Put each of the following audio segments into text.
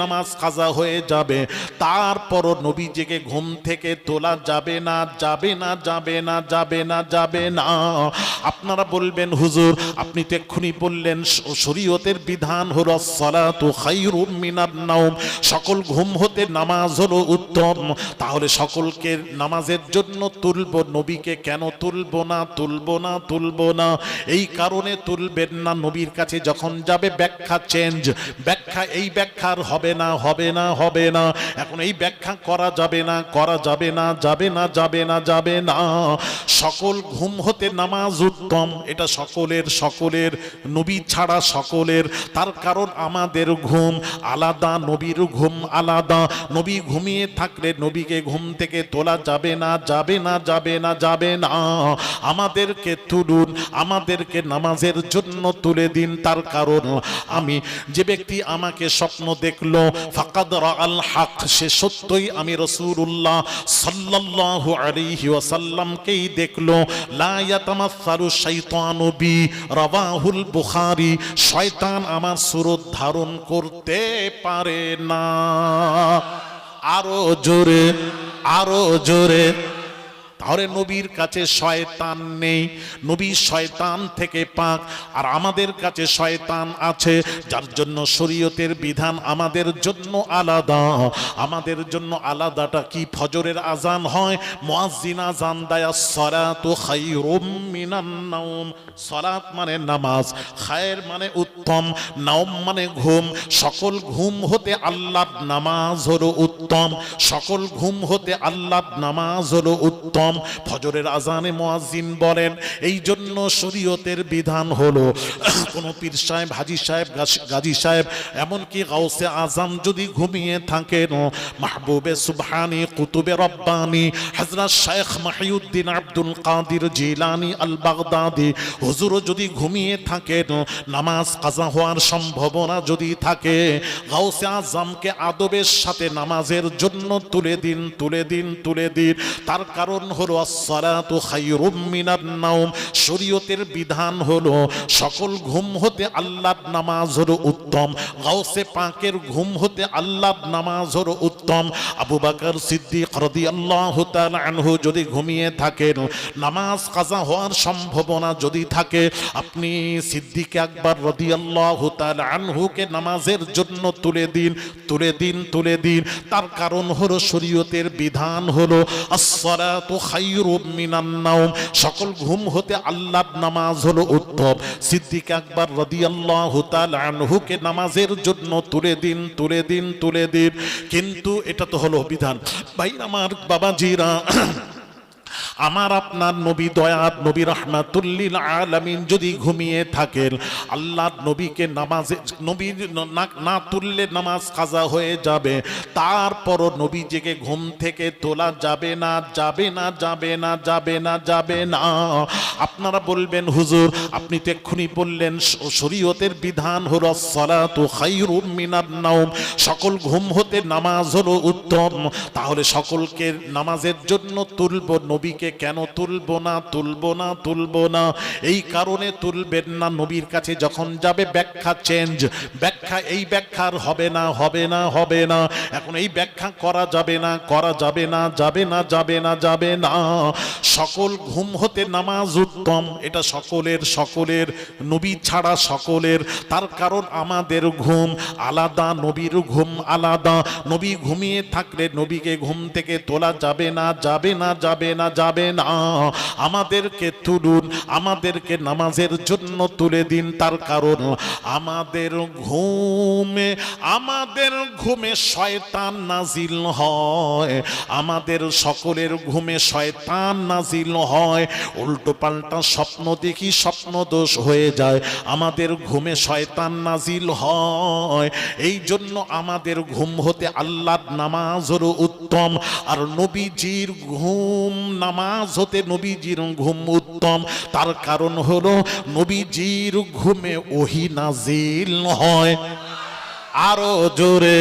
নামাজ কাজা হয়ে যাবে, তারপরও নবীজিকে ঘুম থেকে তোলা যাবে না, যাবে না, যাবে না, যাবে না, যাবে না। আপনারা বলবেন হুজুর আপনি তো এক্ষুনি বললেন শরীয়তের বিধান হলো আসসালাতু খায়রুম মিনান নাওম, সকল ঘুম হতে নামাজ হলো উত্তম। তাহলে সকলকে নামাজের জন্য তুলব, নবীকে কেন তুলব না, তুলব না, তুলব না? এই কারণে তুলবেন না, নবীর কাছে যখন যাবে ব্যাখ্যা চেঞ্জ, ব্যাখ্যা এই ব্যাখ্যার হবে না, হবে না, হবে না। এখন এই ব্যাখ্যা করা যাবে না, করা যাবে না, যাবে না, যাবে না, যাবে না। সকল ঘুম হতে নামাজ উত্তম, এটা সকলের, সকলের, নবী ছাড়া সকলের। তার কারণ আমাদের ঘুম আলাদা, নবীর ঘুম আলাদা। নবী ঘুমিয়ে থাকলে নবীকে ঘুম থেকে তোলা যাবে না, যাবে না, যাবে না, যাবে না। আমাদেরকে তুলুন, আমাদেরকে নামাজের জন্য তুলে দিন। তার কারণ আমি যে ব্যক্তি আমাকে স্বপ্ন দেখলো ফাকাদ রাআল হক, সে সত্যই আমি রাসূলুল্লাহ সাল্লাল্লাহু আলাইহি ওয়াসাল্লামকেই দেখলো। লা ইয়াতামাসসালু শাইতানু বি, রাওয়াহুল বুখারী। শয়তান আমার সুরত ধারণ করতে পারে না। আরো জোরে, আরো জোরে। তাহলে নবীর কাছে শয়তান নেই, নবী শয়তান থেকে পাক। আর আমাদের কাছে শয়তান আছে, যার জন্য শরীয়তের বিধান আমাদের জন্য আলাদা। আমাদের জন্য আলাদাটা কি? ফজরের আজান হয়, মুয়াজ্জিন আজান দেয় আসসালাতু খায়রুম মিনান নাওম। সালাত মানে নামাজ, খায়ের মানে উত্তম, নাওম মানে ঘুম। সকল ঘুম হতে আল্লাহর নামাজ হলো উত্তম, সকল ঘুম হতে আল্লাহর নামাজ হলো উত্তম। ফজরের আজানে মুয়াজ্জিন বলেন, এই জন্য শরীয়তের বিধান হলো কোন পীর সাহেব, হাজী সাহেব, গাজী সাহেব, এমনকি গাউসে আজম যদি ঘুমিয়ে থাকেন, মাহবুবে সুবহানি, কুতুবে রব্বানি, হযরত শেখ মহিউদ্দিন আব্দুল কাদের জিলানী আল বাগদাদি হুজুরও যদি ঘুমিয়ে থাকেন, নামাজ কাজা হওয়ার সম্ভাবনা যদি থাকে, গাউসে আজমকে আদবের সাথে নামাজের জন্য তুলে দিন, তুলে দিন, তুলে দিন। তার কারণ হলো আসসালাতু খায়রুম মিনান নাওম। শরীয়তের বিধান হলো সকল ঘুম হতে আল্লাহর নামাজ হলো উত্তম। গাউসে পাকের ঘুম হতে আল্লাহর নামাজ হলো উত্তম। আবু বকর সিদ্দিক রাদিয়াল্লাহু তাআলা আনহু যদি ঘুমিয়ে থাকেন, নামাজ কাজা হওয়ার সম্ভাবনা যদি থাকে, আপনি সিদ্দিক আকবর রাদিয়াল্লাহু তাআলা আনহুকে নামাজের জন্য তুলে দিন, তুলে দিন, তুলে দিন। তার কারণ হলো শরীয়তের বিধান হলো আসসালাতু খায়রুম মিনান নাওম, সকল ঘুম হতে আল্লাহর নামাজ হলো উত্তম। সিদ্দিক আকবর রাদিয়াল্লাহু তাআলা আনহুকে নামাজের জন্য তুলে দিন, তুলে দিন, তুলে দিন। কিন্তু এটা তো হলো বিধান। ভাই আমার বাবাজিরা, আমার আপনার নবী দয়াত নবী রাহমাতুল লিল আলামিন যদি ঘুমিয়ে থাকেন, আল্লাহর নবীকে নামাজে নবী না তুললে নামাজ কাজা হয়ে যাবে, তারপরও নবীজিকে ঘুম থেকে তোলা যাবে না, যাবে না, যাবে না, যাবে না, যাবে না। আপনারা বলবেন হুজুর আপনি তো এক্ষুনি বললেন শরীয়তের বিধান হলো আসসালাতু খায়রুম মিনান নাওম, সকল ঘুম হতে নামাজ হলো উত্তম। তাহলে সকলকে নামাজের জন্য তুলব, নবীকে কেন তুলব না, তুলব না, তুলব না? এই কারণে তুলবেন না, নবীর কাছে যখন যাবে ব্যাখ্যা চেঞ্জ, ব্যাখ্যা এই ব্যাখ্যার হবে না, হবে না, হবে না। এখন এই ব্যাখ্যা করা যাবে না, করা যাবে না, যাবে না, যাবে না, যাবে না। সকল ঘুম হতে নামাজ উত্তম, এটা সকলের, সকলের, নবী ছাড়া সকলের। তার কারণ আমাদের ঘুম আলাদা, নবীর ঘুম আলাদা। নবী ঘুমিয়ে থাকলে নবীকে ঘুম থেকে তোলা যাবে না, যাবে না, যাবে না, যাবে না। আমাদেরকে তুলুন, আমাদেরকে নামাজের জন্য তুলে দিন। তার কারণ আমাদের ঘুমে, আমাদের ঘুমে শয়তান নাজিল হয়, আমাদের সকলের ঘুমে শয়তান নাজিল হয়। উল্টো পাল্টা স্বপ্ন দেখি, স্বপ্ন দোষ হয়ে যায়, আমাদের ঘুমে শয়তান নাজিল হয়। এই জন্য আমাদের ঘুম হতে আল্লাহর নামাজ হলো উত্তম। আর নবীজির ঘুম, নামাজ হতে নবীজির ঘুম উত্তম। তার কারণ হলো নবীজির ঘুমে ওহী নাজিল হয়। আরো জোরে,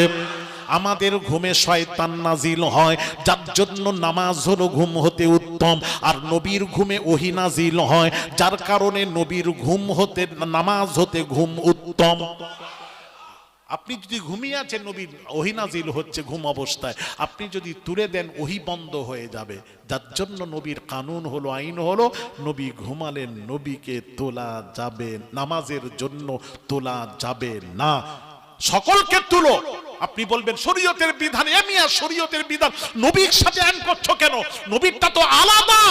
আমাদের ঘুমে শয়তান নাজিল হয়, যার জন্য নামাজ হলো ঘুম হতে উত্তম। আর নবীর ঘুমে ওহী নাজিল হয়, যার কারণে নবীর ঘুম হতে নামাজ হতে ঘুম উত্তম। আপনি যদি ঘুমিয়ে আছেন, নবী ওহী নাজিল হচ্ছে ঘুম অবস্থায়, আপনি যদি তুলে দেন ওহী বন্ধ হয়ে যাবে। যার জন্য নবীর কানুন হলো, আইন হলো, নবী ঘুমালেন, নবীকে তোলা যাবে, নামাজের জন্য তোলা যাবে না। সকলকে তুলো। আপনি বলবেন শরীয়তের বিধান, এমিয়া শরীয়তের বিধান নবীর সাথে আইন করছো কেন? নবীরটা তো আলাদা,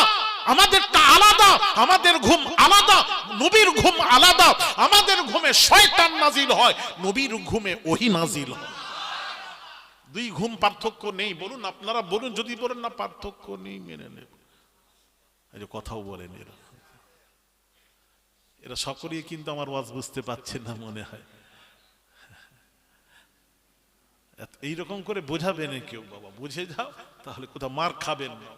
আমাদেরটা আলাদা, আমাদের ঘুম আলাদা, নবীর ঘুম আলাদা। আমাদের ঘুমে শয়তান নাজিল হয়, নবীর ঘুমে ওহী নাজিল হয়। দুই ঘুম পার্থক্য নেই। বলুন, আপনারা বলুন, যদি বলেন না পার্থক্য নেই, মেনে নেব। এই যে কথাও বলেন এরা, এরা সকলেই কিন্তু আমার ওয়াজ বুঝতে পারছেন না মনে হয়। এইরকম করে বোঝাবে না কেউ, বাবা বুঝে যাও, তাহলে কোথাও মার খাবেন না।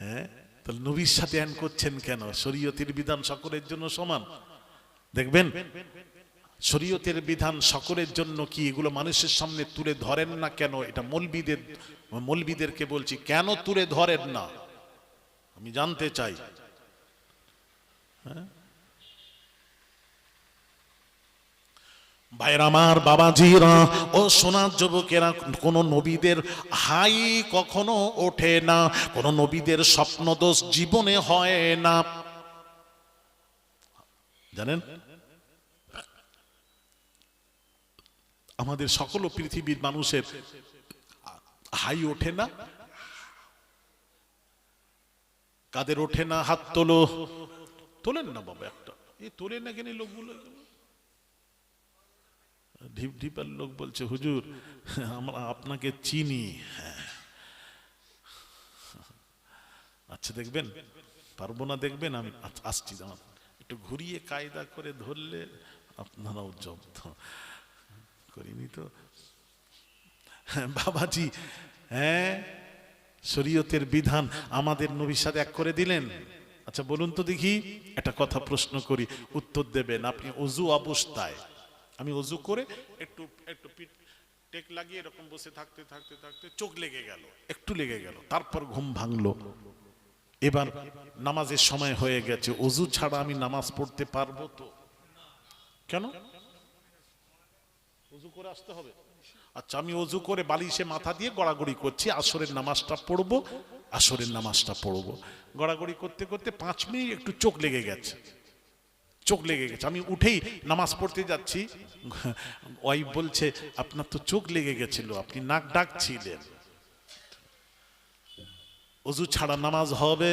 হ্যাঁ, তাহলে নবীর সাথে আইন করছেন কেন? শরীয়তের বিধান সকলের জন্য সমান। দেখবেন শরীয়তের বিধান সকলের জন্য কি, এগুলো মানুষের সামনে তুলে ধরেন না কেন? এটা মৌলবীদেরকে বলছি, কেন তুলে ধরেন না আমি জানতে চাই। হ্যাঁ, ভাইরা আমার, বাবাজিরা ও সোনার যুবকেরা, কোন নবীদের হাই কখনো ওঠে না, কোন নবীদের স্বপ্নদোষ জীবনে হয় না, জানেন? আমাদের সকল পৃথিবীর মানুষের হাই ওঠে না। কাদের ওঠে না? হাত তোলো। তোলেন না বাবা, একটা এই তোলেন না কেন লোকগুলো? ঢিপ ঢিপার লোক বলছে, হুজুর আমরা আপনাকে চিনি। আচ্ছা দেখবেন, পারবো না দেখবেন, আমি আসছি, একটু ঘুরিয়ে কায়দা করে ধরলে আপনারাও জব্দ। করিনি তো বাবাজি। হ্যাঁ, শরীয়তের বিধান আমাদের নবীর সাথে এক করে দিলেন। আচ্ছা বলুন তো দেখি, একটা কথা প্রশ্ন করি, উত্তর দেবেন। আপনি অজু অবস্থায়, আমি অজু করে একটু একটু পিঠ টেক লাগিয়ে এরকম বসে থাকতে থাকতে থাকতে চোখ লেগে গেল, একটু লেগে গেল, তারপর ঘুম ভাঙলো। এবার নামাজের সময় হয়ে গেছে, অজু ছাড়া আমি নামাজ পড়তে পারবো তো? কেন? অজু করে আসতে হবে। আচ্ছা, আমি অজু করে বালিশে মাথা দিয়ে গড়াগড়ি করছি, আসরের নামাজটা পড়বো, আসরের নামাজটা পড়বো। গড়াগড়ি করতে করতে 5 মিনিট একটু চোখ লেগে গেছে, চোখ লেগে গেছে। আমি উঠেই নামাজ পড়তে যাচ্ছি, ওয়াইফ বলছে আপনার তো চোখ লেগে গেছিল, আপনি নাক ডাকছিলেন। অজু ছাড়া নামাজ হবে?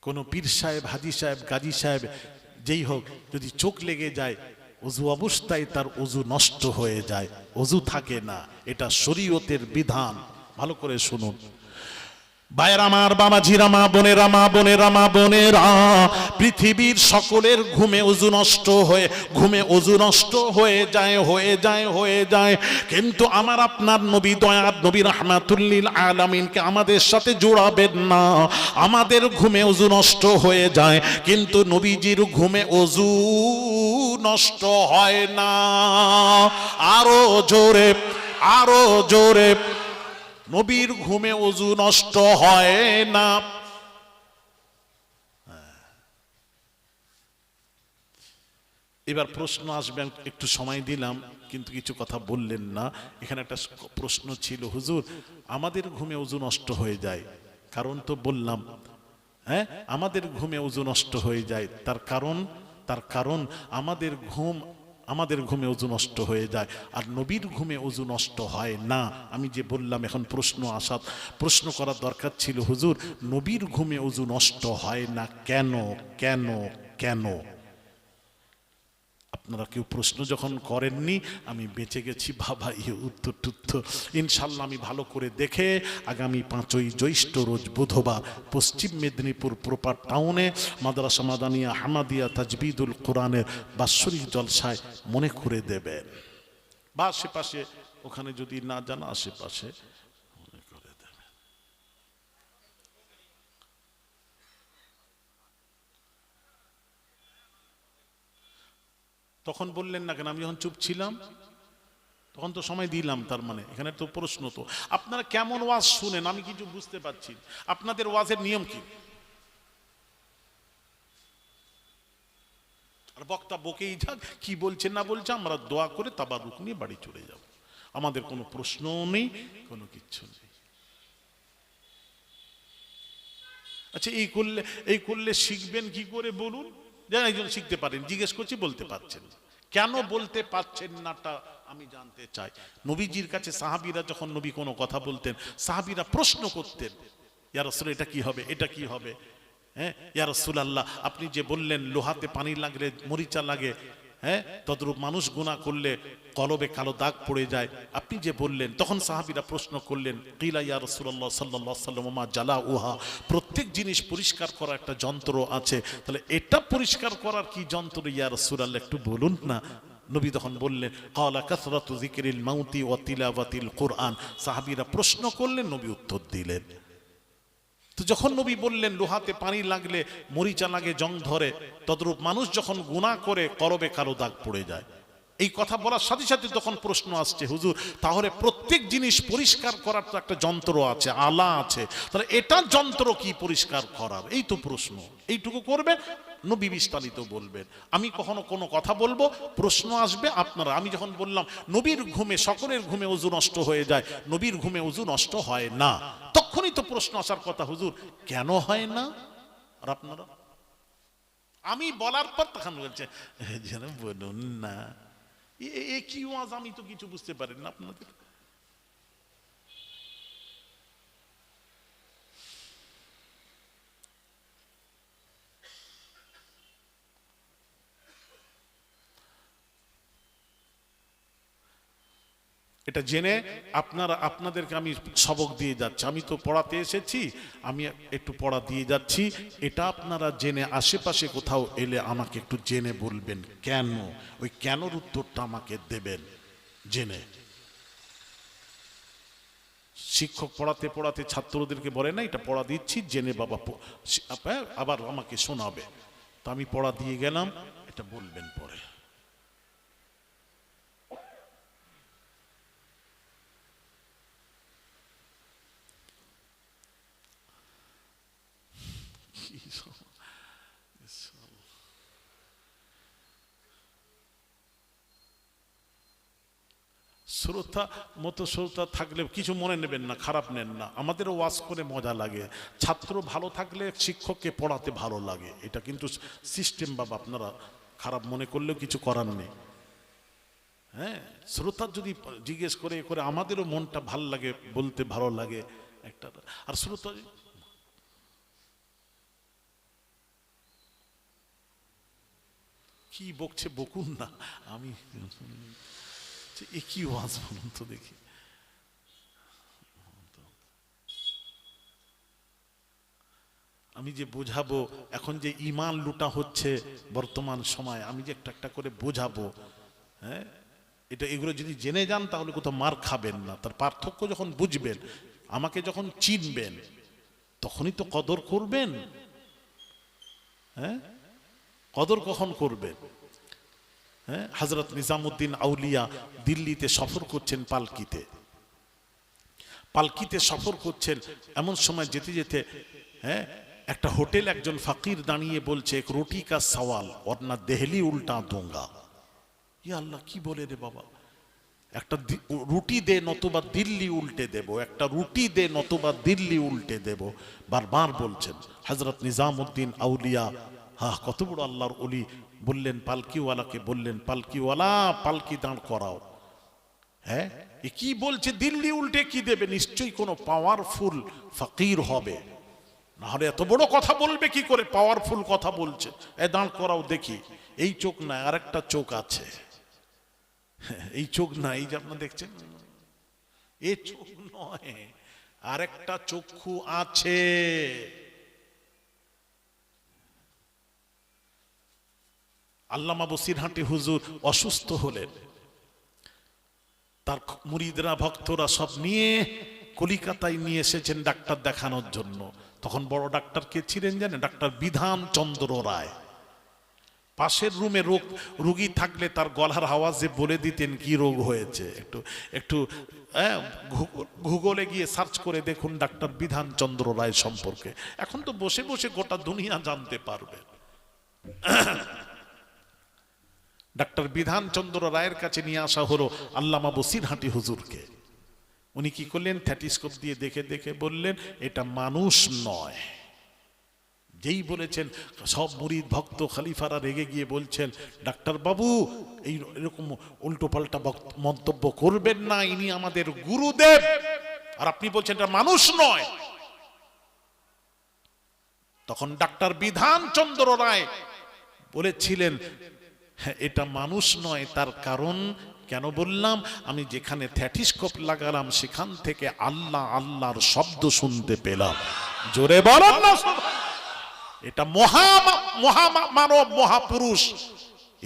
কোন পীর সাহেব, হাজি সাহেব, গাজী সাহেব, যেই হোক, যদি চোখ লেগে যায়, অজু অবস্থায় তার অজু নষ্ট হয়ে যায়, অজু থাকে না। এটা শরীয়তের বিধান, ভালো করে শুনুন। ভাইয়েরা আমার, বাবাজিরা, মা বোনেরা, মা বোনেরা, মা বোনেরা, পৃথিবীর সকলের ঘুমে অজু নষ্ট হয়ে, ঘুমে অজু নষ্ট হয়ে যায়, হয়ে যায়, হয়ে যায়। কিন্তু আমার আপনার নবী, দয়ার নবী, রাহমাতুল লিল আলামিনকে আমাদের সাথে জোড়াবেন না। আমাদের ঘুমে অজু নষ্ট হয়ে যায়, কিন্তু নবীজির ঘুমে অজু নষ্ট হয় না। আরো জোরে, আরো জোরে। নবীর ঘুমে অজু নষ্ট হয় না। এবার প্রশ্ন আসবে, একটু সময় দিলাম কিন্তু কিছু কথা বললেন না। এখানে একটা প্রশ্ন ছিল, হুজুর আমাদের ঘুমে অজু নষ্ট হয়ে যায়, কারণ তো বললাম, হ্যাঁ আমাদের ঘুমে অজু নষ্ট হয়ে যায়, তার কারণ আমাদের ঘুমে অজু নষ্ট হয়ে যায়, আর নবীর ঘুমে অজু নষ্ট হয় না। আমি যে বললাম, এখন প্রশ্ন করার দরকার ছিল, হুজুর নবীর ঘুমে অজু নষ্ট হয় না কেন? কেন? কেন? আপনারা কেউ প্রশ্ন যখন করেননি, আমি বেঁচে গেছি বাবা, উত্তর টুত্তর ইনশাল্লাহ আমি ভালো করে দেখে আগামী 5ই জ্যৈষ্ঠ রোজ বুধবার পশ্চিম মেদিনীপুর প্রপার টাউনে মাদ্রাসা মাদানিয়া হামাদিয়া তাজবিদুল কোরআনের বাৎসরিক জলসায় মনে করে দেবেন, বা আশেপাশে ওখানে যদি না জানা, আশেপাশে মনে করে দেবেন। তখন বললেন না কেন? আমি যখন চুপ ছিলাম তখন তো সময় দিলাম, তার মানে এখানে তো প্রশ্ন। তো আপনারা কেমন ওয়াজ শুনেন আমি কিছু বুঝতে পারছি। আপনাদের ওয়াজের নিয়ম কি? আর বক্তা বকেই যাক, কি বলছে না বলছে, আমরা দোয়া করে তাবারুক নিয়ে বাড়ি চলে যাব, আমাদের কোনো প্রশ্নও নেই, কোনো কিচ্ছু নেই। আচ্ছা এই করলে শিখবেন কি করে বলুন? যেন একজন শিখতে পারেন, জিজ্ঞেস করছি বলতে পারছেন, কেন বলতে পারছেন নাটা আমি জানতে চাই। নবীজির কাছে সাহাবীরা যখন নবী কোনো কথা বলতেন, সাহাবীরা প্রশ্ন করতেন, ইয়া রাসূল এটা কি হবে, এটা কি হবে, হ্যাঁ ইয়া রাসূলুল্লাহ আপনি যে বললেন লোহাতে পানি লাগলে মরিচা লাগে, হ্যাঁ তদ্রূপ মানুষ গুনাহ করলে কলবে কালো দাগ পড়ে যায়, আপনি যে বললেন। তখন সাহাবীরা প্রশ্ন করলেন, কিলা ইয়া রাসূলুল্লাহ সাল্লাল্লাহু আলাইহি ওয়াসাল্লাম মা জালাউহা, প্রত্যেক জিনিস পরিষ্কার করার একটা যন্ত্র আছে, তাহলে এটা পরিষ্কার করার কি যন্ত্র ইয়া রাসূলুল্লাহ একটু বলুন না। নবী তখন বললেন, ক্বালা কাসরাতু যিকরিল মাউতি ওয়া তিলাওয়াতিল কুরআন। সাহাবীরা প্রশ্ন করলেন, নবী উত্তর দিলেন। তো যখন নবী বললেন লোহাতে পানি লাগলে মরিচা লাগে জং ধরে, তদ্রূপ মানুষ যখন গুনাহ করে কলবে কালো দাগ পড়ে যায়, এই কথা বলার সাথে সাথে তখন প্রশ্ন আসছে, হুজুর তাহলে প্রত্যেক জিনিস পরিষ্কার করার তো একটা যন্ত্র আছে, আলা আছে, তাহলে এটা যন্ত্র কি পরিষ্কার করার, এই তো প্রশ্ন। এইটুকু করবেন, নবী বিস্তারিত বলবেন। আমি কখনো কোনো কথা বলবো, প্রশ্ন আসবে আপনারা, আমি যখন বললাম নবীর ঘুমে সকলের ঘুমে ওযু নষ্ট হয়ে যায়, নবীর ঘুমে ওযু নষ্ট হয় না, তখনই তো প্রশ্ন আসার কথা, হুজুর কেন হয় না? আর আপনারা আমি বলার পর তখন বলছে যেন বলুন না, এ কি ওয়াজ, আমি তো কিছু বুঝতে পারি না আপনাদের। এটা জেনে আপনাদেরকে আমি সবক দিয়ে যাচ্ছি, আমি তো পড়াতে এসেছি, আমি একটু পড়া দিয়ে যাচ্ছি, এটা আপনারা জেনে আশেপাশে কোথাও এলে আমাকে একটু জেনে বলবেন কেন, ওই কেনর উত্তরটা আমাকে দেবেন জেনে। শিক্ষক পড়াতে পড়াতে ছাত্রদেরকে বলে না এটা পড়া দিচ্ছি জেনে বাবা আবার আমাকে শোনাবে, তো আমি পড়া দিয়ে গেলাম, এটা বলবেন পরে। শ্রোতা মতো শ্রোতা থাকলে কিছু মনে নেবেন না, খারাপ নেন না, আমাদেরও ওয়াজ করে মজা লাগে, ছাত্র ভালো থাকলে শিক্ষককে পড়াতে ভালো লাগে, এটা কিন্তু সিস্টেম বাবা, আপনারা খারাপ মনে করলেও কিছু করার নেই। হ্যাঁ শ্রোতা যদি জিজ্ঞেস করে করে আমাদেরও মনটা ভাল লাগে, বলতে ভালো লাগে একটা। আর শ্রোতা কি বকছে বকুন না, আমি কি ওয়াজ বলুন তো দেখি। আমি যে বোঝাবো এখন যে ইমান লুটা হচ্ছে বর্তমান সময়, আমি যে একটা একটা করে বোঝাবো, হ্যাঁ এগুলো যদি জেনে যান তাহলে কোথাও মার খাবেন না। তার পার্থক্য যখন বুঝবেন, আমাকে যখন চিনবেন, তখনই তো কদর করবেন। হ্যাঁ কদর কখন করবেন? হ্যাঁ হযরত নিজামুদ্দিন আউলিয়া দিল্লিতে সফর করছেন পালকিতে সফর করছেন, এমন সময় যেতে যেতে হ্যাঁ একটা হোটেল একজন ফকির দাঁড়িয়ে বলছে, এক রুটি কা সওয়াল ওরনা দেহলি উল্টা দোঙ্গা। ইয়া আল্লাহ কি বলে রে বাবা, একটা রুটি দে নতুবা দিল্লি উল্টে দেব, একটা রুটি দে নতুবা দিল্লি উল্টে দেব, বারবার বলছেন হযরত নিজামুদ্দিন আউলিয়া। কত বড় আল্লাহর ওলি, বললেন পালকিওয়ালাকে, বললেন পালকিওয়ালা পালকি দাঁড় করাও। হ্যাঁ এ কি বলছে, দিল্লি উল্টে কি দেবে, নিশ্চয়ই কোনো পাওয়ারফুল ফকির হবে, নাহলে এত বড় কথা বলবে কি করে, পাওয়ারফুল কথা বলছে, এ দাঁড় করাও দেখি। এই চোখ না, আরেকটা চোখ আছে, এই চোখ না, এই যে আপনারা দেখছেন, এই চোখ নয়, আরেকটা চক্ষু আছে। আল্লামা বসিরহাটি হুজুর অসুস্থ হলেন, তার মুরিদরা ভক্তরা সব নিয়ে কলিকাতায় নিয়ে এসেছেন ডাক্তার দেখানোর জন্য। তখন বড় ডাক্তার কে ছিলেন জানেন? ডাক্তার বিধান চন্দ্র রায়। পাশের রুমে রোগী থাকলে তার গলার আওয়াজে বলে দিতেন কি রোগ হয়েছে। একটু গুগলে গিয়ে সার্চ করে দেখুন ডাক্তার বিধান চন্দ্র রায় সম্পর্কে, এখন তো বসে বসে গোটা দুনিয়া জানতে পারবে। ডাক্তার বিধানচন্দ্র রায়ের কাছে নিয়ে আসা হলো আল্লামা বসিরহাটি হুজুরকে। উনি কি করলেন, থ্যাটিস্কোপ দিয়ে দেখে দেখে বললেন এটা মানুষ নয়। যেই বলেছেন সব মুরিদ ভক্ত খলিফারা রেগে গিয়ে বলছেন ডাক্তার বাবু এই এরকম উল্টো পাল্টা মন্তব্য করবেন না, ইনি আমাদের গুরুদেব, আর আপনি বলছেন এটা মানুষ নয়। তখন ডাক্তার বিধানচন্দ্র রায় বলেছিলেন হ্যাঁ এটা মানুষ নয়, তার কারণ কেন বললাম, আমি যেখানে থ্যাটিস্কোপ লাগালাম সেখান থেকে আল্লাহ আল্লাহর শব্দ শুনতে পেলাম। জোরে বলেন না, এটা মানব মহাপুরুষ,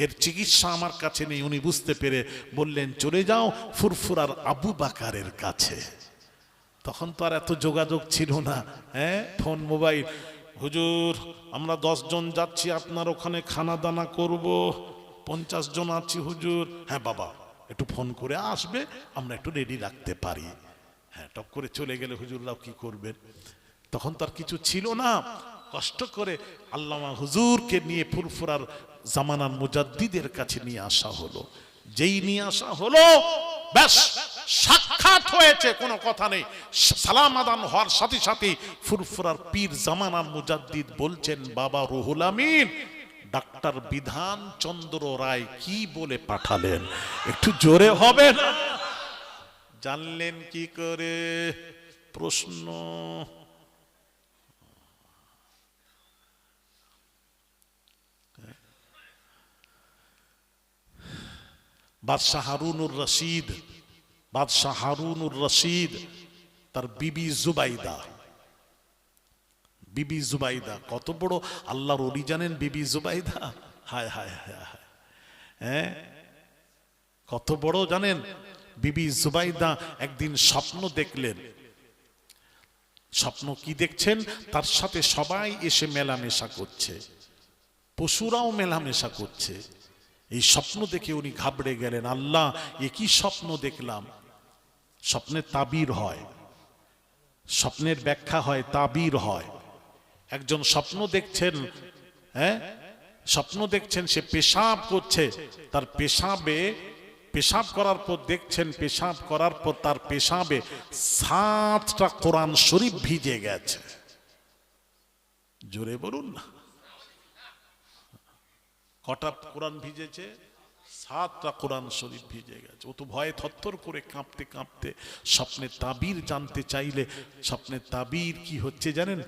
এর চিকিৎসা আমার কাছে নেই। উনি বুঝতে পেরে বললেন চলে যাও ফুরফুরার আবু বাকারের কাছে। তখন তো আর এত যোগাযোগ ছিল না, হ্যাঁ ফোন মোবাইল। হুজুর আমরা 10 জন যাচ্ছি, আপনার ওখানে খানা দানা করব, 50 জন আছি হুজুর। হ্যাঁ বাবা একটু ফোন করে আসবে, আমরা একটু রেডি রাখতে পারি। হ্যাঁ টপ করে চলে গেলে হুজুররাও কি করবেন, তখন তো আর কিছু ছিল না। কষ্ট করে আল্লামা হুজুরকে নিয়ে ফুরফুরার জামানার মুজাদ্দিদের কাছে নিয়ে আসা হলো। যেই নিয়ে আসা হলো ব্যাস সাক্ষাৎ হয়েছে, কোনো কথা নেই। সালাম আদান হওয়ার সাথে সাথে ফুরফুরার পীর জামানার মুজাদ্দিদ বলছেন বাবা রুহুল আমিন ডাক্তার বিধানচন্দ্র রায় কি বলে পাঠালেন, একটু জোরে হবে না? জানলেন কি করে? প্রশ্ন। বাদশাহ হারুনুর রশিদ, বাদশাহ হারুনুর রশিদ তার বিবি জুবাইদা, বিবি জুবাইদা কত বড় আল্লাহর ওলি জানেন বিবি জুবাইদা? হায় হায় হায় হায়, হ্যাঁ কত বড় জানেন? বিবি জুবাইদা একদিন স্বপ্ন দেখলেন। স্বপ্ন কি দেখছেন? তার সাথে সবাই এসে মেলামেশা করছে, পশুরাও মেলামেশা করছে। এই স্বপ্ন দেখে উনি ঘাবড়ে গেলেন, আল্লাহ এ কি স্বপ্ন দেখলাম? স্বপ্নের তাবির হয়, স্বপ্নের ব্যাখ্যা হয়, তাবির হয়। একজন স্বপ্ন দেখছেন, হ্যাঁ স্বপ্ন দেখছেন সে পেশাব করছে, তার পেশাব করার পর দেখছেন পেশাব করার পর তার পেশাবে 7টা কোরআন শরীফ ভিজে গেছে। জোরে বলুন না, কটা কোরআন ভিজেছে? 7টা কোরআন শরীফ ভিজে গেছে। ও তো ভয়ে থরথর করে কাঁপতে কাঁপতে স্বপ্নের তাবির জানতে চাইলে, স্বপ্নের তাবির কি হচ্ছে জানেন?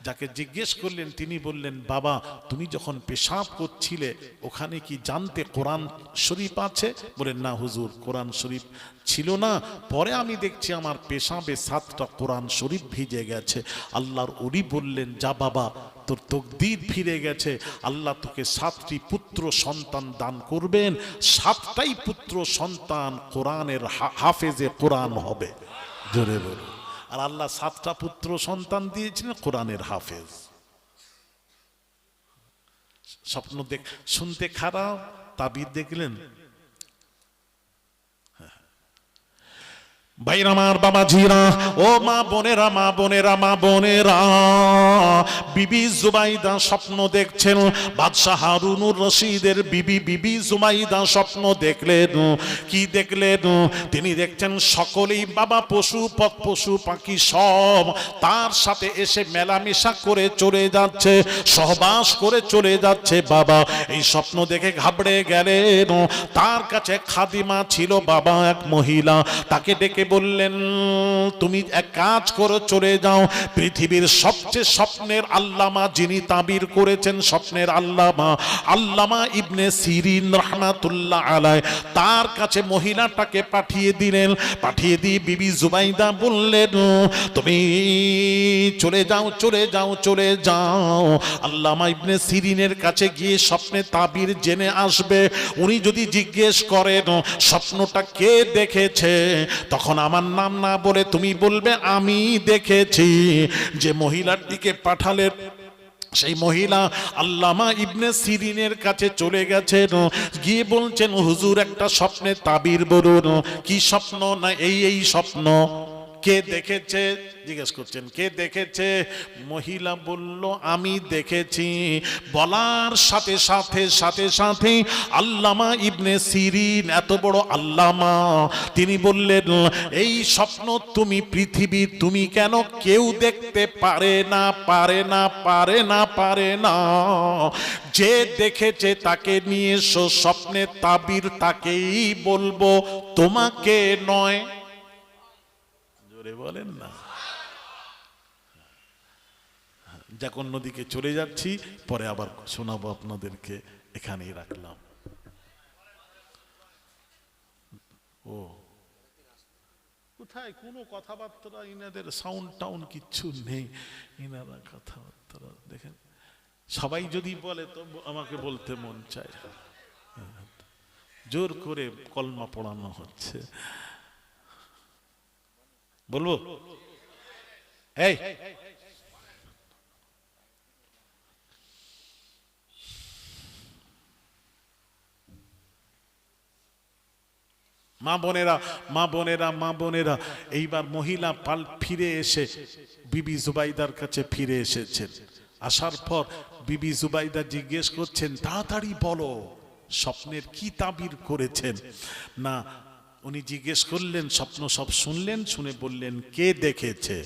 যাকে জিজ্ঞেস করলেন তিনি বললেন বাবা তুমি যখন পেশাব করছিলে ওখানে কি জানতে কোরআন শরীফ আছে? বলেন না হুজুর কোরআন শরীফ ছিল না, পরে আমি দেখছি আমার পেশাবে 7টা কোরআন শরীফ ভিজে গেছে। আল্লাহর ওলি বললেন যা বাবা তোর তকদির ফিরে গেছে, আল্লাহ তোকে 7টি পুত্র সন্তান দান করবেন, 7টাই পুত্র সন্তান কোরআনের হাফেজে কোরআন হবে। জোরে বলুন। আর আল্লাহ 7টা পুত্র সন্তান দিয়েছিলেন কোরআনের হাফেজ। স্বপ্ন শুনতে খারাপ, তাবির দেখলেন। ভাইরা আমার, বাবাজিরা, ও মা বোনেরা, মা বোনেরা, মা বোনেরা, বিবি জুবাইদা স্বপ্ন দেখছেন। বাদশাহ হারুনুর রশিদের বিবি জুবাইদা স্বপ্ন দেখলেন। কি দেখলেন? তিনি দেখছেন সকলেই বাবা পশু পাখি সব তার সাথে এসে মেলামেশা করে চলে যাচ্ছে, সহবাস করে চলে যাচ্ছে। বাবা এই স্বপ্ন দেখে ঘাবড়ে গেলেন। তার কাছে খাদিমা ছিল বাবা, এক মহিলা, তাকে ডেকে বললেন তুমি এক কাজ করো, চলে যাও পৃথিবীর সবচেয়ে স্বপ্নের আল্লামা যিনি তাবির করেছেন, স্বপ্নের আল্লামা ইবনে সিরিন রাহমাতুল্লাহ আলাইহি, তার কাছে মহিলাটাকে পাঠিয়ে দিলেন। পাঠিয়ে দিয়ে বিবি জুবাইদা বললেন তুমি চলে যাও আল্লামা ইবনে সিরিনের কাছে গিয়ে স্বপ্নের তাবির জেনে আসবে। উনি যদি জিজ্ঞেস করেন স্বপ্নটা কে দেখেছে, তখন আমার নাম না বলে তুমি বলবে আমি দেখেছি। যে মহিলার দিকে পাঠালেন সেই মহিলা আল্লামা ইবনে সিরিনের কাছে চলে গেছেন, গিয়ে বলছেন হুজুর একটা স্বপ্নের তাবির বলুন। কি স্বপ্ন? না এই স্বপ্ন। কে দেখেছে জিজ্ঞেস করছেন, কে দেখেছে? মহিলা বলল আমি দেখেছি। বলার সাথে সাথে সাথে সাথে আল্লামা ইবনে সিরিন, এত বড় আল্লামা, তিনি বললেন এই স্বপ্ন তুমি পৃথিবী তুমি কেন কেউ দেখতে পারে না, পারে না, পারে না, পারে না। যে দেখেছে তাকে নিয়ে স্বপ্নের তাবির তাকেই বলবো, তোমাকে নয়। জোরে বলেন না। যখন নদীকে চলে যাচ্ছি, পরে আবার শোনাবো আপনাদেরকে, এখানেই রাখলাম। ও কোথায় কোনো কথাবার্তা, ইনাদের সাউন্ড টাউন কিচ্ছু নেই, ইনারা কথাবার্তা দেখেন। সবাই যদি বলে তো আমাকে বলতে মন চায়, জোর করে কলমা পড়ানো হচ্ছে। বলবো এই মা বোনেরা, মা বোনেরা, মা বোনেরা, এইবার মহিলা পাল ফিরে এসে বিবি জুবাইদার কাছে ফিরে এসেছেন। আসার পর বিবি জুবাইদা জিজ্ঞেস করছেন, তাড়াতাড়ি বলো স্বপ্নের কি তাবির করেছেন। না, উনি জিজ্ঞেস করলেন, স্বপ্ন সব শুনলেন, শুনে বললেন কে দেখেছে।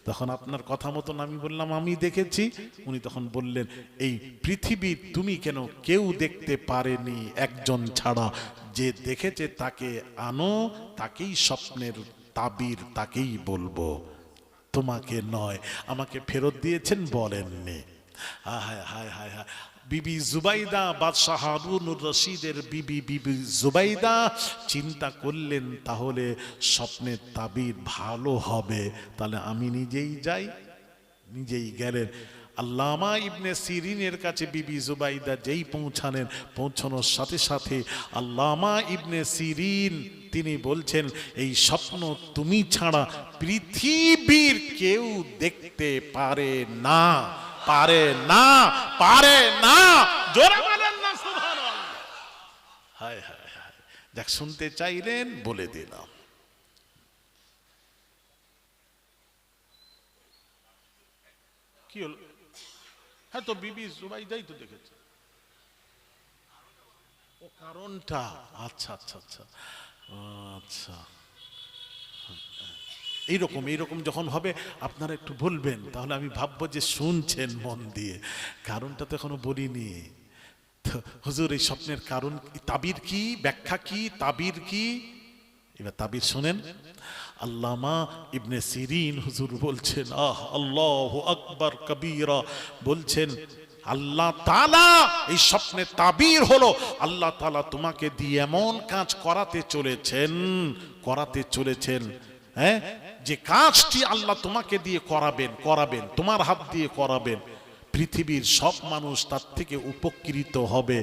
তখন আপনার কথা মতন আমি বললাম আমি দেখেছি। উনি তখন বললেন এই পৃথিবীর তুমি কেন কেউ দেখতে পারেনি একজন ছাড়া, যে দেখেছে তাকে আনো, তাকেই স্বপ্নের তাবির তাকেই বলবো, তোমাকে নয়। আমাকে ফেরত দিয়েছেন বলেননি। হায় হায় হায় হায়। বিবি জুবাইদা, বাদশাহ হারুনুর রশিদের বিবি, বিবি জুবাইদা চিন্তা করলেন তাহলে স্বপ্নের তাবির ভালো হবে, তাহলে আমি নিজেই যাই। নিজেই গেলেন। আল্লামা ইবনে সিরিনের কাছে বিবি জুবাইদা যেই পৌঁছালেন, পৌঁছানোর সাথে সাথে আল্লামা ইবনে সিরিন তিনি বলছেন এই স্বপ্ন তুমি ছাড়া পৃথিবীর কেউ দেখতে পারে না, পারে না, পারে না। জোরে বলেন না সুবহানাল্লাহ। হায় হায় হায়। যাক, শুনতে চাইলেন বলে দিলাম। কি হলো? হ্যাঁ, তো বিবি জুবাইদাই তো দেখেছে। ও কারণটা, আচ্ছা আচ্ছা আচ্ছা আচ্ছা, এইরকম এইরকম যখন হবে আপনারা একটু বলবেন, তাহলে আমি ভাববো যে শুনছেন মন দিয়ে। কারণটা তো এখনো বলিনি। হুজুর এই স্বপ্নের কারণ, তাবির কি, ব্যাখ্যা কি, তাবির কি? এবার তাবির শুনেন। আল্লামা ইবনে সিরিন হুজুর বলছেন, আহ আল্লাহু আকবার কবীরা, বলছেন আল্লাহ তাআলা এই স্বপ্নের তাবির হলো আল্লাহ তাআলা তোমাকে দিয়ে এমন কাজ করাতে চলেছেন, করাতে চলেছেন, হ্যাঁ, যে কাজটি আল্লাহ তোমাকে দিয়ে করাবেন, করাবেন, তোমার হাত দিয়ে করাবেন, পৃথিবীর সব মানুষ তার থেকে উপকৃত হবে।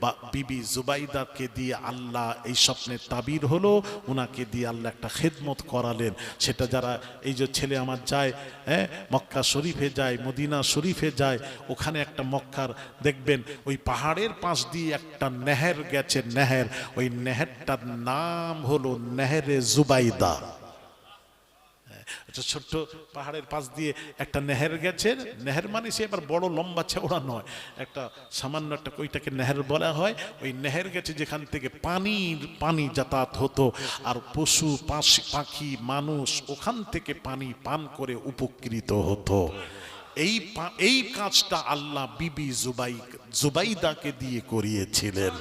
বা বিবি জুবাইদাকে দিয়ে আল্লাহ এই স্বপ্নের তাবির হলো, ওনাকে দিয়ে আল্লাহ একটা খেদমত করালেন। সেটা যারা এই যে ছেলে আমার যায়, হ্যাঁ, মক্কা শরীফে যায়, মদিনা শরীফে যায়, ওখানে একটা মক্কার দেখবেন ওই পাহাড়ের পাশ দিয়ে একটা নেহের গেছে, নেহের, ওই নেহেরটার নাম হলো নেহেরে জুবাইদা। ছোট্ট পাহাড়ের পাশ দিয়ে একটা নেহের গেছে। নেহের মানে সে এবার বড় লম্বা চওড়া নয়, একটা সামান্য একটা, ওইটাকে নেহের বলা হয়। ওই নেহের গেছে যেখান থেকে পানি যাতায়াত হতো, আর পশু পাখি মানুষ ওখান থেকে পানি পান করে উপকৃত হতো। এই কাজটা আল্লাহ বিবি জুবাইদাকে দিয়ে করিয়েছিলেন।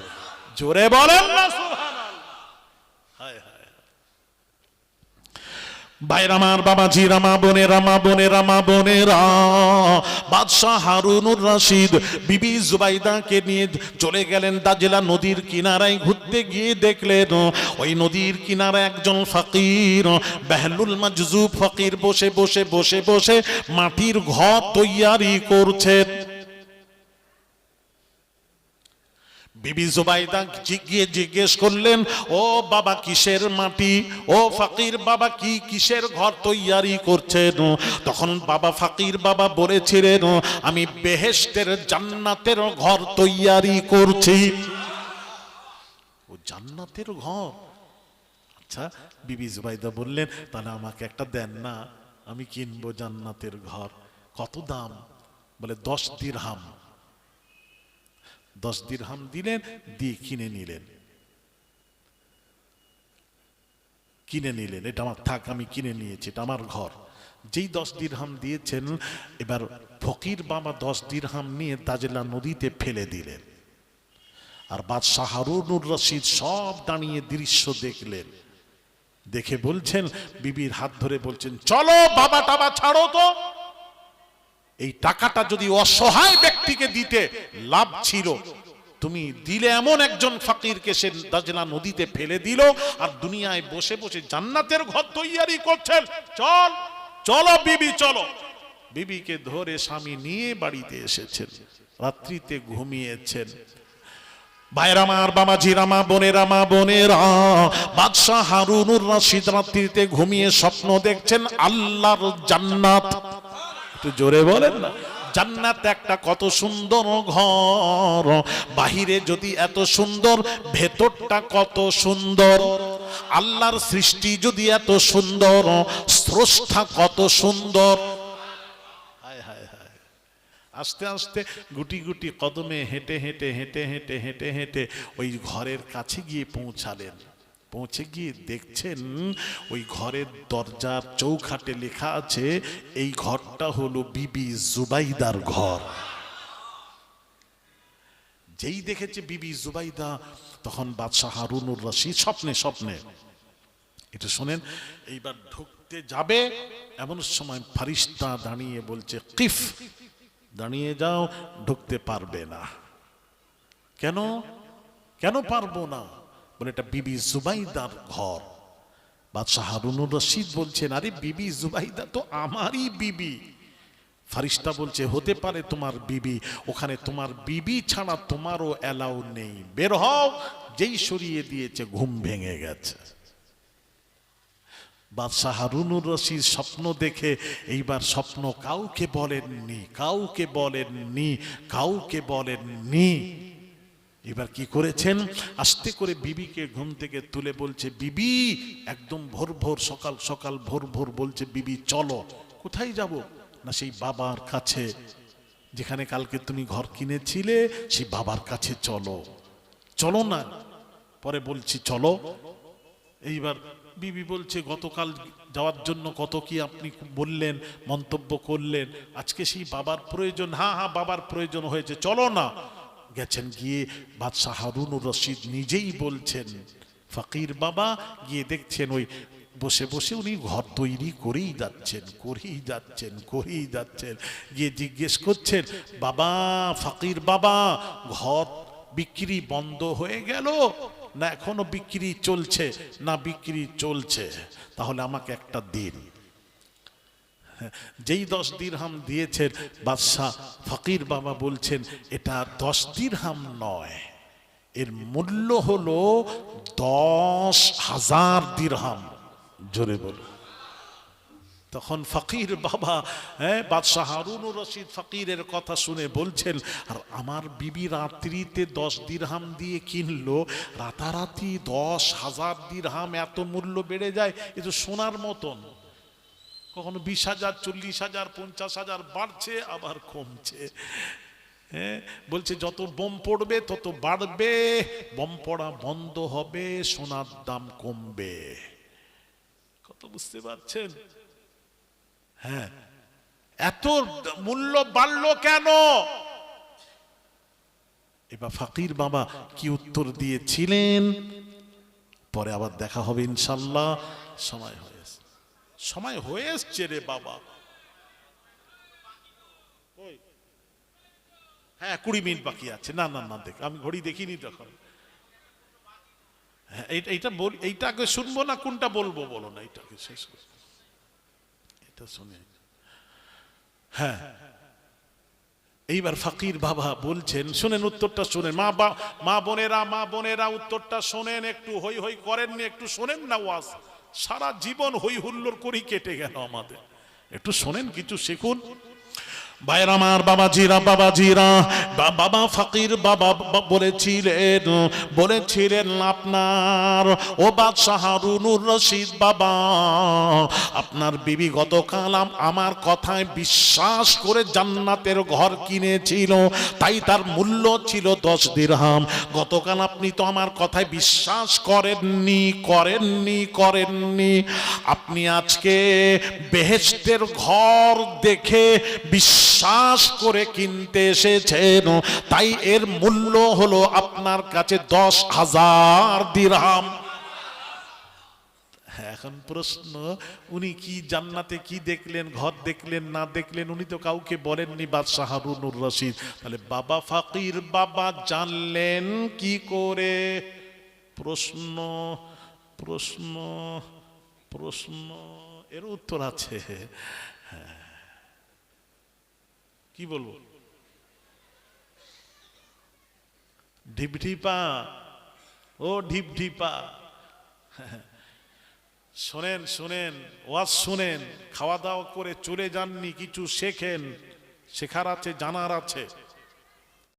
জোরে বলেন না সুবহানাল্লাহ। হায় হায়। ভাইরামার, বাবাজিরা, মা বোনেরা, মা বোনেরা, মা বোনেরা, বাদশাহ হারুনুর রশিদ বিবি জুবাইদাকে নিয়ে চলে গেলেন দাজলা নদীর কিনারায়। ঘুরতে গিয়ে দেখলেন ওই নদীর কিনারে একজন ফকির, বেহলুল মাজজুব ফকির বসে বসে বসে বসে মাটির ঘর তৈয়ারি করছেন। বিবি জুবাইদা গিয়ে জিজ্ঞেস করলেন, ও বাবা কিসের মাটি, ও ফকির বাবা কি কিসের ঘর তৈয়ারি করছেন? তখন বাবা ফকির বাবা বলেছিলেন, আমি বেহেশতের জান্নাতের ঘর তৈয়ারি করছি। ও জান্নাতের ঘর, আচ্ছা, বিবি জুবাইদা বললেন তাহলে আমাকে একটা দেন না, আমি কিনবো জান্নাতের ঘর। কত দাম? বলে 10 দিরহাম। 10 দিরহাম দিলেন, দিয়ে কিনে নিলেন। এটা আমার থাক, আমি কিনে নিয়েছি, এটা আমার ঘর। যেই 10 দিরহাম দিয়েছেন, এবার ফকির বাবা 10 দিরহাম নিয়ে দাজলা নদীতে ফেলে দিলেন। আর বাদশাহ হারুনুর রশিদ সব দাঁড়িয়ে দৃশ্য দেখলেন। দেখে বলছেন, বিবির হাত ধরে বলছেন, চলো বাবা টাবা ছাড়ো তো, এই টাকাটা যদি অসহায় ব্যক্তিকে দিতে লাভ ছিল, তুমি দিলে এমন একজন ফকিরকে, সে দাজলা নদীতে ফেলে দিল, আর দুনিয়ায় বসে বসে জান্নাতের ঘর তৈয়ারি করছেন। চলো বিবি চলো। বিবিকে ধরে স্বামী নিয়ে বাড়িতে এসেছেন, রাত্রিতে ঘুমিয়েছেন। ভাইরা আমার, বাবাজিরা, মা বোনেরা, বাদশাহ হারুনুর রশিদ রাত্রিতে ঘুমিয়ে স্বপ্ন দেখছেন আল্লাহর জান্নাত। একটু জোরে বলেন না। জান্নাত একটা কত সুন্দর ঘর, বাহিরে যদি এত সুন্দর, ভেতরটা কত সুন্দর। আল্লাহর সৃষ্টি যদি এত সুন্দর, স্রষ্টা কত সুন্দর। আস্তে আস্তে গুটি গুটি কদমে হেঁটে হেঁটে হেঁটে হেঁটে হেঁটে হেঁটে ওই ঘরের কাছে গিয়ে পৌঁছালেন। পৌঁছে গিয়ে দেখছেন ওই ঘরের দরজার চৌখাটে লেখা আছে, এই ঘরটা হলো বিবি জুবাইদার ঘর। যেই দেখেছে বিবি জুবাইদা, তখন বাদশাহ হারুনুর রশিদ স্বপ্নে এটা শোনেন, এইবার ঢুকতে যাবে, এমন সময় ফারিস্তা দাঁড়িয়ে বলছে, কিফ, দাঁড়িয়ে যাও, ঢুকতে পারবে না। কেন পারবো না? বলে এটা বিবি জুবাইদার ঘর। বাদশাহ হারুনুর রশিদ বলছেন, আরে বিবি জুবাইদা তো আমারই বিবি। ফারিস্তা বলছে, হতে পারে তোমার বিবি, ওখানে তোমার বিবি ছাড়া তোমারও অ্যালাউ নেই, বের হও। যেই সরিয়ে দিয়েছে, ঘুম ভেঙে গেছে। বাদশাহ হারুনুর রশিদ স্বপ্ন দেখে, এইবার স্বপ্ন কাউকে বলেননি। এবার কি করেছেন, আস্তে করে বিবিকে ঘুম থেকে তুলে বলছে, বিবি, একদম ভোর সকাল ভোর বলছে, বিবি চলো। কোথায় যাব? না সেই বাবার কাছে, যেখানে কালকে তুমি ঘর কিনেছিলে, সেই বাবার কাছে চলো না। পরে বলছি চলো। এইবার বিবি বলছে, গতকাল যাওয়ার জন্য কত কি আপনি বললেন, মন্তব্য করলেন, আজকে সেই বাবার প্রয়োজন। হ্যাঁ বাবার প্রয়োজন হয়েছে, চলো না। গেছেন, গিয়ে বাদশাহ হারুনুর রশিদ নিজেই বলছেন, ফকির বাবা গিয়ে দেখছেন ওই বসে বসে উনি ঘর তৈরি করেই যাচ্ছেন। গিয়ে জিজ্ঞেস করছেন, বাবা, ফকির বাবা, ঘর বিক্রি বন্ধ হয়ে গেল না এখনো বিক্রি চলছে? না, বিক্রি চলছে। তাহলে আমাকে একটা দিন। যেই 10 দিরহাম দিয়েছেন, বাদশাহ ফকির বাবা বলছেন, এটা 10 দিরহাম নয়, এর মূল্য হলো 10,000 দিরহাম। জোরে বলো। তখন ফকির বাবা, বাদশাহ হারুনুর রশিদ ফকিরের কথা শুনে বলছেন, আর আমার বিবি রাত্রিতে 10 দিরহাম দিয়ে কিনলো, রাতারাতি 10,000 দিরহাম, এত মূল্য বেড়ে যায়? এ তো সোনার মতন। কখনো 20,000, 40,000, 50,000 বাড়ছে, আবার কমছে। বলছে যত বোম পড়বে তত বাড়বে, বোম পড়া বন্ধ হবে, সোনার দাম কমবে। কত বুঝতে পারছেন? হ্যাঁ, এত মূল্য বাড়লো কেন? এবার ফকির বাবা কি উত্তর দিয়েছিলেন, পরে আবার দেখা হবে ইনশাল্লাহ। সময় হয়ে এসছে রে বাবা। হ্যাঁ, 20 মিনিট বাকি আছে। না, দেখ, আমি ঘড়ি দেখিনি তখন। হ্যাঁ, এইটাকে শুনবো না কোনটা বলবো বলো না, এইটাকে শেষ করবো, এটা শুনে। হ্যাঁ, এইবার ফকির বাবা বলছেন, শুনেন উত্তরটা, শুনেন মা বোনেরা উত্তরটা শোনেন, একটু হই হই করেননি, একটু শোনেন না। ওয়াজ সারা জীবন হই হুল্লোড় করি কেটে গেল আমাদের, একটু শোনেন, কিছু শিখুন। ভাইয়ের আমার, বাবাজিরা বাবা ফকির বাবা বলেছিলেন আপনার ও বাদশাহ হারুনুর রশিদ বাবা, আপনার বিবি গতকাল আমার কথায় বিশ্বাস করে জান্নাতের ঘর কিনেছিল, তাই তার মূল্য ছিল 10 দিরহাম। গতকাল আপনি তো আমার কথায় বিশ্বাস করেননি। আপনি আজকে বেহেশতের ঘর দেখে বিশ্বাস করে কিনতে এসেছেন, তাই এর মূল্য হলো আপনার কাছে 10,000 দিরহাম। এখন প্রশ্ন, উনি কি জান্নাতে কি দেখলেন, ঘর দেখলেন না দেখলেন, উনি তো কাউকে বলেননি বাদশাহ হারুনুর রশিদ। তাহলে বাবা ফকির বাবা জানলেন কি করে? প্রশ্ন প্রশ্ন প্রশ্ন এর উত্তর আছে। কি বলবো? ঢিপঢিপা, ও ঢিপঢিপা, শোনেন ওয়াজ শুনেন, খাওয়া দাওয়া করে চলে যাননি, কিছু শেখেন, শেখার আছে, জানার আছে।